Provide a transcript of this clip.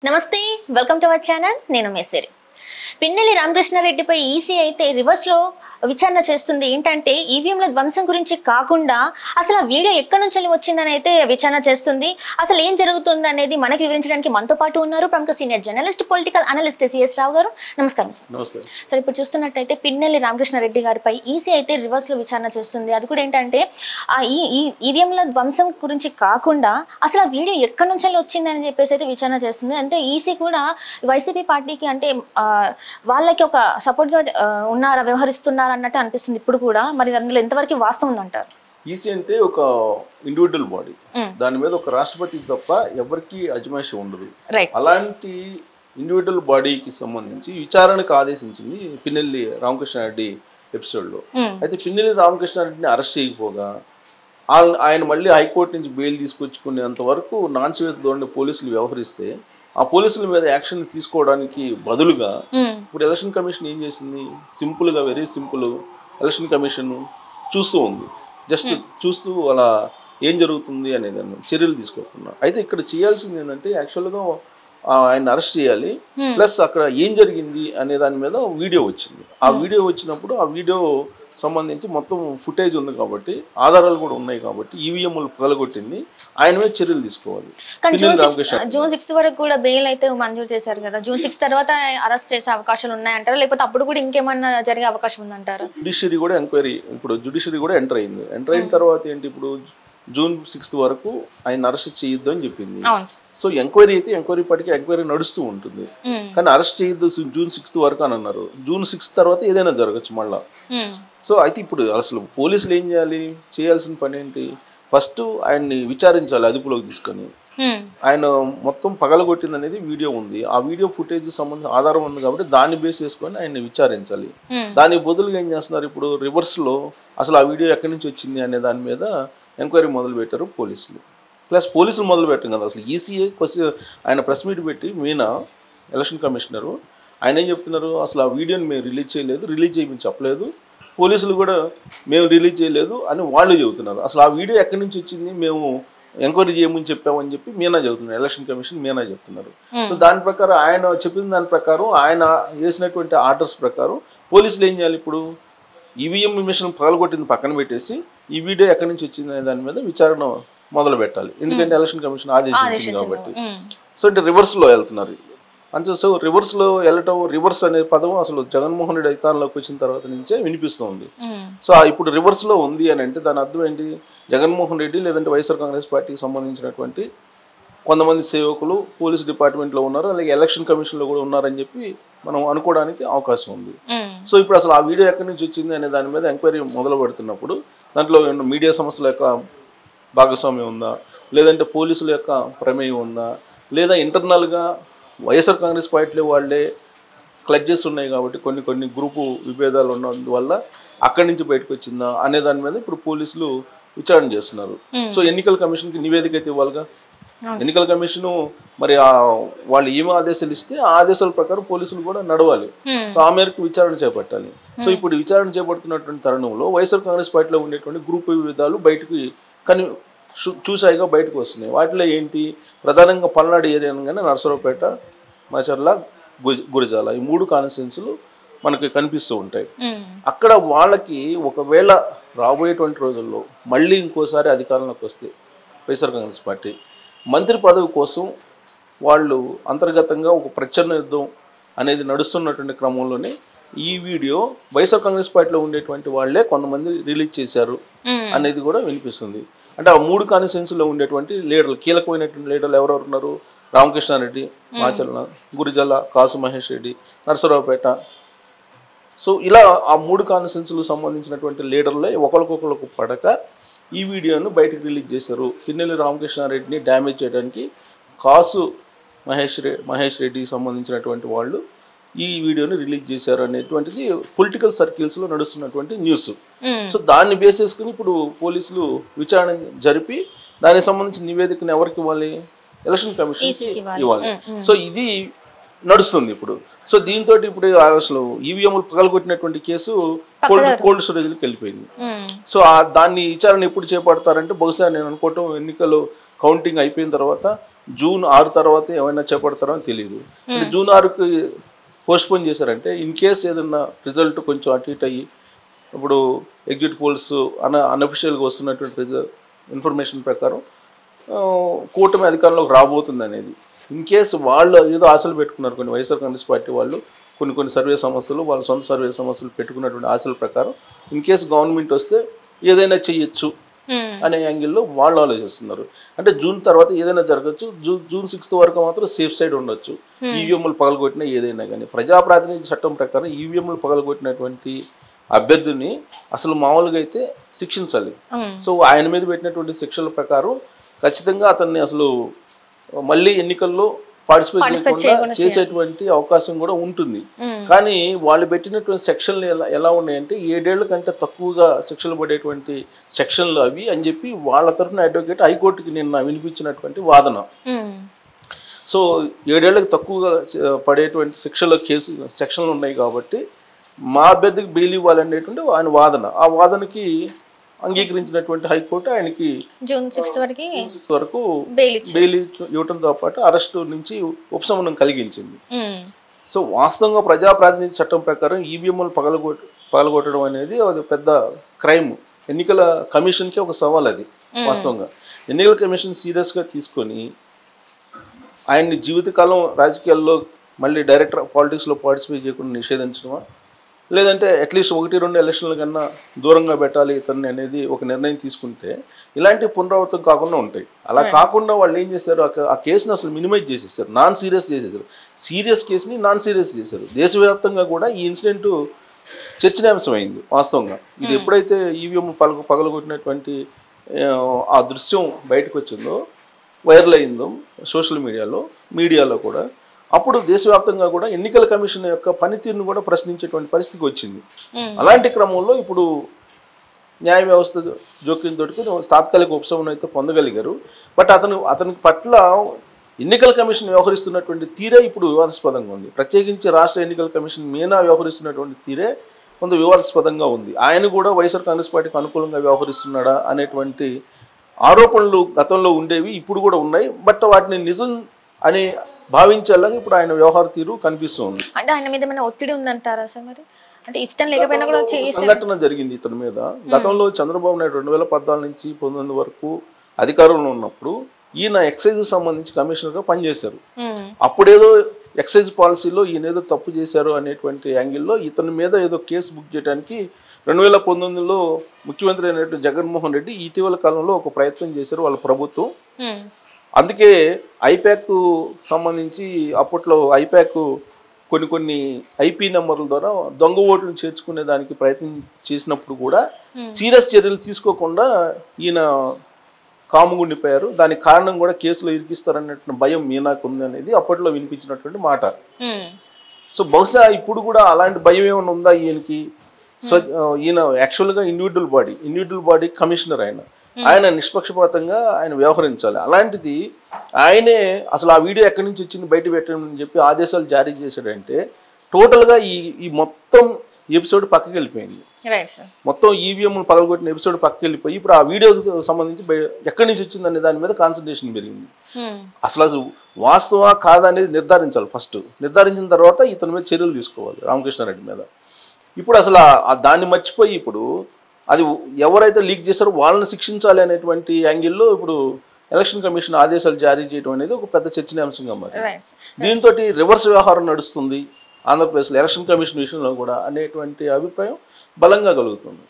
నమస్తే welcome to our channel నేను మేసేరి Pinnelli రామకృష్ణారెడ్డిపై EC అయితే రివర్స్ లో విచారణ చేస్తుంది ఏంటంటే ఈవీఎంల ధ్వంసం గురించి కాకుండా అసలు ఆ వీడియో ఎక్కడి నుంచి వచ్చిందని అయితే విచారణ చేస్తుంది అసలు ఏం జరుగుతుంది అనేది మనకి వివరించడానికి మనతో పాటు ఉన్నారు ప్రముఖ senior journalist political analyst CS Rao garu నమస్కారం సార్ ఇప్పుడు చూస్తున్నట్టయితే పిన్నెల్లి రామకృష్ణారెడ్డి గారిపై ఈసీ అయితే రివర్స్ లో విచారణ చేస్తుంది అది కూడా ఏంటంటే ఆ ఈవీఎంల ధ్వంసం గురించి కాకుండా అసలు ఆ వీడియో ఎక్కడి నుంచి వచ్చిందని చెప్పేసి అయితే విచారణ చేస్తుంది అంటే ఈసీ కూడా వైసీపీ పార్టీకి అంటే వాళ్ళకి ఒక సపోర్ట్ గా ఉన్నారా వ్యవహరిస్తున్నారా అన్నట్టు అనిపిస్తుంది ఇప్పుడు కూడా మరి అందులో ఎంతవరకు వాస్తవం ఉందంటారు ఈసీ అంటే ఒక ఇండివిజువల్ బాడీ దాని మీద ఒక రాష్ట్రపతి తప్ప ఎవరికి అజమాయిషి ఉండదు అలాంటి ఇండివిజువల్ బాడీకి సంబంధించి విచారణకు ఆదేశించింది పిన్నెల్లి రామకృష్ణారెడ్డి ఎపిసోడ్ లో అయితే పిన్నెల్లి రామకృష్ణారెడ్డిని అరెస్ట్ చేయకపోగా ఆయన మళ్ళీ హైకోర్టు నుంచి బెయిల్ తీసుకొచ్చుకునేంత వరకు నాన్ సివియర్ ధోరణి పోలీసులు వ్యవహరిస్తే ఆ పోలీసుల మీద యాక్షన్ తీసుకోవడానికి బదులుగా ఇప్పుడు ఎలక్షన్ కమిషన్ ఏం చేసింది సింపుల్ గా వెరీ సింపుల్ ఎలక్షన్ కమిషన్ చూస్తూ ఉంది జస్ట్ చూస్తూ అలా ఏం జరుగుతుంది అనేది చర్యలు తీసుకోకుండా అయితే ఇక్కడ చేయాల్సింది ఏంటంటే యాక్చువల్గా ఆయన అరెస్ట్ చేయాలి ప్లస్ అక్కడ ఏం జరిగింది అనే దాని మీద వీడియో వచ్చింది ఆ వీడియో వచ్చినప్పుడు ఆ వీడియో సంబంధించి మొత్తం ఫుటేజ్ ఉంది కాబట్టి ఆధారాలు కూడా ఉన్నాయి కాబట్టి ఈవీఎంలు పగలగొట్టింది ఆయన మీద చర్యలు తీసుకోవాలి జూన్ 6 వరకు కూడా బెయిల్ అయితే మంజూరు చేశారు కదా జూన్ 6 తర్వాత అరెస్ట్ చేసే అవకాశాలు ఉన్నాయంటారా లేకపోతే అప్పుడు కూడా ఇంకేమన్నా జరిగే అవకాశం ఉందంటారా జుడిషియరీ కూడా ఎంక్వైరీ ఇప్పుడు జుడిషియరీ కూడా ఎంటర్ అయిన తర్వాత ఏంటి ఇప్పుడు జూన్ 6 వరకు ఆయన అరెస్ట్ చేయొద్దు అని చెప్పింది సో ఎంక్వైరీ అయితే ఎంక్వైరీ నడుస్తూ ఉంటుంది కానీ అరెస్ట్ చేయొద్దు జూన్ 6 వరకు అని అన్నారు జూన్ 6 తర్వాత ఏదైనా జరగచ్చు మళ్ళా సో అయితే ఇప్పుడు అసలు పోలీసులు ఏం చేయాల్సిన పని ఏంటి ఫస్ట్ ఆయన్ని విచారించాలి అదుపులోకి తీసుకొని ఆయన మొత్తం పగలగొట్టింది అనేది వీడియో ఉంది ఆ వీడియో ఫుటేజ్ సంబంధించిన ఆధారం ఉంది కాబట్టి దాన్ని బేస్ చేసుకొని ఆయన్ని విచారించాలి దానికి బదులుగా ఏం చేస్తున్నారు ఇప్పుడు రివర్స్ లో అసలు ఆ వీడియో ఎక్కడి నుంచి వచ్చింది అనే దాని మీద ఎంక్వైరీ మొదలు పెట్టారు పోలీసులు ప్లస్ పోలీసులు మొదలు పెట్టారు కదా అసలు ఈసీఏ ఆయన ప్రెస్ మీట్ పెట్టి మీనా ఎలక్షన్ కమిషనరు ఆయన ఏం చెప్తున్నారు అసలు ఆ వీడియోని మేము రిలీజ్ చేయమని చెప్పలేదు పోలీసులు కూడా మేము రిలీజ్ చేయలేదు అని వాళ్ళు చెబుతున్నారు అసలు ఆ వీడియో ఎక్కడి నుంచి వచ్చింది మేము ఎంక్వైరీ చేయమని చెప్పామని చెప్పి మీనా చెబుతున్నారు ఎలక్షన్ కమిషన్ మీనా చెప్తున్నారు సో దాని ప్రకారం ఆయన చెప్పిన దాని ప్రకారం ఆయన వేసినటువంటి ఆర్డర్స్ ప్రకారం పోలీసులు ఏం చేయాలి ఇప్పుడు ఈవీఎం మిషన్ పగలగొట్టింది పక్కన పెట్టేసి ఈ వీడియో ఎక్కడి నుంచి వచ్చింది అనే దాని మీద విచారణ మొదలు పెట్టాలి ఎందుకంటే ఎలక్షన్ కమిషన్ ఆదేశించింది కాబట్టి సో అంటే రివర్స్ లో వెళ్తున్నారు అంతే సో రివర్స్ లో వెళ్ళటం రివర్స్ అనే పదం అసలు జగన్మోహన్ రెడ్డి అధికారంలోకి వచ్చిన తర్వాత నుంచే వినిపిస్తుంది సో ఇప్పుడు రివర్స్ లో ఉంది అని అంటే దాని అర్థం ఏంటి జగన్మోహన్ రెడ్డి లేదంటే వైఎస్ఆర్ కాంగ్రెస్ పార్టీకి సంబంధించినటువంటి కొంతమంది సేవకులు పోలీస్ డిపార్ట్మెంట్ లో ఉన్నారు అలాగే ఎలక్షన్ కమిషన్ లో కూడా ఉన్నారని చెప్పి మనం అనుకోవడానికి అవకాశం ఉంది సో ఇప్పుడు అసలు ఆ వీడియో ఎక్కడి నుంచి వచ్చింది అనే దాని మీద ఎంక్వైరీ మొదలు పెడుతున్నప్పుడు దాంట్లో మీడియా సంస్థల యొక్క భాగస్వామ్యం ఉందా లేదంటే పోలీసుల యొక్క ప్రమేయం ఉందా లేదా ఇంటర్నల్గా వైఎస్ఆర్ కాంగ్రెస్ పార్టీ వాళ్ళే క్లడ్జెస్ ఉన్నాయి కాబట్టి కొన్ని గ్రూపు విభేదాలు ఉన్నందువల్ల అక్కడి నుంచి బయటకు వచ్చిందా అనే దాని మీద ఇప్పుడు పోలీసులు విచారణ చేస్తున్నారు సో ఎన్నికల కమిషన్కి నివేదిక అయితే ఇవ్వాలిగా ఎన్నికల కమిషన్ మరి వాళ్ళు ఏమి ఆదేశాలు ఇస్తే ఆ ఆదేశాల ప్రకారం పోలీసులు కూడా నడవాలి సో ఆ మేరకు విచారణ చేపట్టాలి సో ఇప్పుడు విచారణ చేపడుతున్నటువంటి తరుణంలో వైఎస్ఆర్ కాంగ్రెస్ పార్టీలో ఉండేటువంటి గ్రూప్ విభేదాలు బయటకు చూసాయిగా బయటకు వస్తున్నాయి వాటిలో ఏంటి ప్రధానంగా పల్నాడు ఏరియా అనగానే నర్సరావుపేట మచర్ల గురిజాల ఈ 3 కాన్స్టిట్యున్సీలు మనకి కనిపిస్తూ ఉంటాయి అక్కడ వాళ్ళకి ఒకవేళ రాబోయేటువంటి రోజుల్లో మళ్ళీ ఇంకోసారి అధికారంలోకి వస్తే వైఎస్ఆర్ కాంగ్రెస్ పార్టీ మంత్రి పదవి కోసం వాళ్ళు అంతర్గతంగా ఒక ప్రచన్న యుద్ధం అనేది నడుస్తున్నటువంటి క్రమంలోనే ఈ వీడియో వైఎస్ఆర్ కాంగ్రెస్ పార్టీలో ఉండేటువంటి వాళ్ళే కొంతమంది రిలీజ్ చేశారు అనేది కూడా వినిపిస్తుంది అంటే ఆ 3 కాన్స్టిట్యున్సీలో ఉండేటువంటి లీడర్లు కీలకమైనటువంటి లీడర్లు ఎవరెవరు ఉన్నారు రామకృష్ణారెడ్డి మాచర్ల గురిజాల కాసు మహేష్ రెడ్డి నర్సరావుపేట సో ఇలా ఆ 3 కాన్స్టిట్యున్సీలకు సంబంధించినటువంటి లీడర్లే ఒకరికొకరికి పడక ఈ వీడియోను బయటకు రిలీజ్ చేశారు పిన్నెల్లి రామకృష్ణారెడ్డిని డ్యామేజ్ చేయడానికి కాసు మహేష్ రెడ్డికి సంబంధించినటువంటి వాళ్ళు ఈ వీడియోని రిలీజ్ చేశారు అనేటువంటిది పొలిటికల్ సర్కిల్స్ లో నడుస్తున్నటువంటి న్యూస్ సో దాన్ని బేస్ చేసుకుని ఇప్పుడు పోలీసులు విచారణ జరిపి దానికి సంబంధించిన నివేదికను ఎవరికి ఇవ్వాలి ఎలక్షన్ కమిషన్ ఇవ్వాలి సో ఇది నడుస్తుంది ఇప్పుడు సో దీంతో ఇప్పుడు అసలు ఈవీఎంలు పగలగొట్టినటువంటి కేసు కోల్డ్ స్టోరేజ్కి వెళ్ళిపోయింది సో దాన్ని విచారణ ఎప్పుడు చేపడతారంటే బహుశా నేను అనుకోవటం ఎన్నికలు కౌంటింగ్ అయిపోయిన తర్వాత జూన్ 6 తర్వాత ఏమైనా చేపడతారో అని తెలియదు. అంటే జూన్ 6కి పోస్ట్పోన్ చేశారంటే ఇన్ కేస్ ఏదన్నా రిజల్ట్ కొంచెం అటు ఇటు అయ్యి ఇప్పుడు ఎగ్జిట్ పోల్స్ అన్అఫిషియల్గా వస్తున్నటువంటి ఇన్ఫర్మేషన్ ప్రకారం కూటమి అధికారంలోకి రాబోతుంది అనేది. ఇన్ కేస్ వాళ్ళు ఏదో ఆశలు పెట్టుకున్నారు కొన్ని వైఎస్ఆర్ కాంగ్రెస్ పార్టీ వాళ్ళు కొన్ని సర్వే సంస్థలు వాళ్ళ సొంత సర్వే సంస్థలు పెట్టుకున్నటువంటి ఆశల ప్రకారం ఇన్ కేస్ గవర్నమెంట్ వస్తే ఏదైనా చెయ్యొచ్చు అనే యాంగిల్లో వాళ్ళు ఆలోచిస్తున్నారు. అంటే జూన్ తర్వాత ఏదైనా జరగచ్చు. జూన్ 6 వరకు మాత్రం సేఫ్ సైడ్ ఉండొచ్చు. ఈవీఎంలు పగలగొట్టినా ఏదైనా కానీ ప్రజాప్రాతినిధ్య చట్టం ప్రకారం ఈవీఎంలు పగలగొట్టినటువంటి అభ్యర్థిని అసలు మామూలుగా అయితే శిక్షించాలి. సో ఆయన మీద పెట్టినటువంటి శిక్షల ప్రకారం ఖచ్చితంగా అతన్ని అసలు మళ్ళీ ఎన్నికల్లో పార్టిసిపేట్ చేయకుండా చేసేటువంటి అవకాశం కూడా ఉంటుంది. కానీ వాళ్ళు పెట్టినటువంటి సెక్షన్లు ఎలా ఉన్నాయంటే 7 ఏళ్ల కంటే తక్కువగా శిక్షలు పడేటువంటి సెక్షన్లు అవి అని చెప్పి వాళ్ళ తరఫున అడ్వకేట్ హైకోర్టుకి నిన్న వినిపించినటువంటి వాదన. సో 7 ఏళ్లకు తక్కువగా పడేటువంటి సెక్షన్లు ఉన్నాయి కాబట్టి మా అభ్యర్థికి బెయిల్ ఇవ్వాలనేటువంటి ఆయన వాదన. ఆ వాదనకి అంగీకరించినటువంటి హైకోర్టు ఆయనకి జూన్ 6 వరకు బెయిల్ ఇవ్వడంతో పాటు అరెస్టు నుంచి ఉపశమనం కలిగించింది. సో వాస్తవంగా ప్రజాప్రాతినిధ్య చట్టం ప్రకారం ఈవీఎంలు పగలగొట్టడం అనేది అది పెద్ద క్రైమ్. ఎన్నికల కమిషన్కి ఒక సవాల్ అది. వాస్తవంగా ఎన్నికల కమిషన్ సీరియస్గా తీసుకొని ఆయన్ని జీవితకాలం రాజకీయాల్లో మళ్ళీ డైరెక్టర్ పాలిటిక్స్లో పార్టిసిపేట్ చేయకుండా నిషేధించడమా లేదంటే అట్లీస్ట్ 1-2 ఎలక్షన్ల కన్నా దూరంగా పెట్టాలి ఇతన్ని అనేది ఒక నిర్ణయం తీసుకుంటే ఇలాంటి పునరావృతం కాకుండా ఉంటాయి. అలా కాకుండా వాళ్ళు ఏం చేశారు, ఆ కేసుని అసలు మినిమైజ్ చేసేసారు, నాన్ సీరియస్ చేసేసారు. సీరియస్ కేసుని నాన్ సీరియస్ చేశారు. దేశవ్యాప్తంగా కూడా ఈ ఇన్సిడెంట్ చర్చనీయాంశమైంది. వాస్తవంగా ఇది ఎప్పుడైతే ఈవీఎం పగలగొట్టినటువంటి ఆ దృశ్యం బయటకు వచ్చిందో, వైరల్ అయిందో సోషల్ మీడియాలో కూడా, అప్పుడు దేశవ్యాప్తంగా కూడా ఎన్నికల కమిషన్ యొక్క పనితీరును కూడా ప్రశ్నించేటువంటి పరిస్థితికి వచ్చింది. అలాంటి క్రమంలో ఇప్పుడు న్యాయ వ్యవస్థ జోక్యంతో తాత్కాలిక ఉపశమనం అయితే పొందగలిగారు. బట్ అతని పట్ల ఎన్నికల కమిషన్ వ్యవహరిస్తున్నటువంటి తీరే ఇప్పుడు వివాదాస్పదంగా ఉంది. ప్రత్యేకించి రాష్ట్ర ఎన్నికల కమిషన్ మీనా వ్యవహరిస్తున్నటువంటి తీరే కొంత వివాదాస్పదంగా ఉంది. ఆయన కూడా వైఎస్ఆర్ కాంగ్రెస్ పార్టీకి అనుకూలంగా వ్యవహరిస్తున్నాడా అనేటువంటి ఆరోపణలు గతంలో ఉండేవి, ఇప్పుడు కూడా ఉన్నాయి. బట్ వాటిని నిజం అని భావించేలాగా ఇప్పుడు ఆయన వ్యవహార తీరు కనిపిస్తుంది. అంటే ఆయన మీద ఏమైనా ఒత్తిడి ఉందంటారా సార్? మరి అంటే ఇష్టం లేకపోయినా కూడా సంఘటన జరిగింది ఇతని మీద. గతంలో చంద్రబాబు నాయుడు 2014 నుంచి 2019 వరకు అధికారంలో ఉన్నప్పుడు ఈయన ఎక్సైజ్ సంబంధించి కమిషనర్గా పనిచేశారు. అప్పుడేదో ఎక్సైజ్ పాలసీలో ఈయన ఏదో తప్పు చేశారు అనేటువంటి యాంగిల్లో ఇతని మీద ఏదో కేసు బుక్ చేయడానికి 2019లో ముఖ్యమంత్రి అయినటువంటి జగన్మోహన్ రెడ్డి ఇటీవల కాలంలో ఒక ప్రయత్నం చేశారు వాళ్ళ ప్రభుత్వం. అందుకే ఐప్యాక్ సంబంధించి అప్పట్లో ఐప్యాక్ కొన్ని ఐపీ నెంబర్ల ద్వారా దొంగ ఓట్లను చేర్చుకునే దానికి ప్రయత్నం చేసినప్పుడు కూడా సీరియస్ చర్యలు తీసుకోకుండా ఈయన కాముగుండిపోయారు. దానికి కారణం కూడా కేసులో ఇరికిస్తారన్నట్టు భయం మీనాకు ఉంది అనేది అప్పట్లో వినిపించినటువంటి మాట. సో బహుశా ఇప్పుడు కూడా అలాంటి భయం ఏమైనా ఉందా ఈయనకి? ఈయన యాక్చువల్గా ఇండివిజువల్ బాడీ కమిషనర్ ఆయన నిష్పక్షపాతంగా ఆయన వ్యవహరించాలి. అలాంటిది ఆయనే అసలు ఆ వీడియో ఎక్కడి నుంచి వచ్చింది బయట పెట్టమని చెప్పి ఆదేశాలు జారీ చేశాడంటే టోటల్గా ఈ మొత్తం ఎపిసోడ్ పక్కకి వెళ్ళిపోయింది. మొత్తం ఈవీఎం పగలగొట్టిన ఎపిసోడ్ పక్కకి వెళ్ళిపోయి ఇప్పుడు ఆ వీడియోకి సంబంధించి ఎక్కడి నుంచి వచ్చిందనే దాని మీద కాన్సన్ట్రేషన్ పెరిగింది. అసలు వాస్తవా కాదా అనేది నిర్ధారించాలి. ఫస్ట్ నిర్ధారించిన తర్వాత ఇతని మీద చర్యలు తీసుకోవాలి రామకృష్ణారెడ్డి మీద. ఇప్పుడు అసలు దాన్ని మర్చిపోయి ఇప్పుడు అది ఎవరైతే లీక్ చేశారో వాళ్ళని శిక్షించాలి అనేటువంటి యాంగిల్లో ఇప్పుడు ఎలక్షన్ కమిషన్ ఆదేశాలు జారీ చేయడం అనేది ఒక పెద్ద చర్చనీయాంశంగా మారింది. దీంతో రివర్స్ వ్యవహారం నడుస్తుంది ఆంధ్రప్రదేశ్లో ఎలక్షన్ కమిషన్ విషయంలో కూడా అనేటువంటి అభిప్రాయం బలంగా కలుగుతుంది.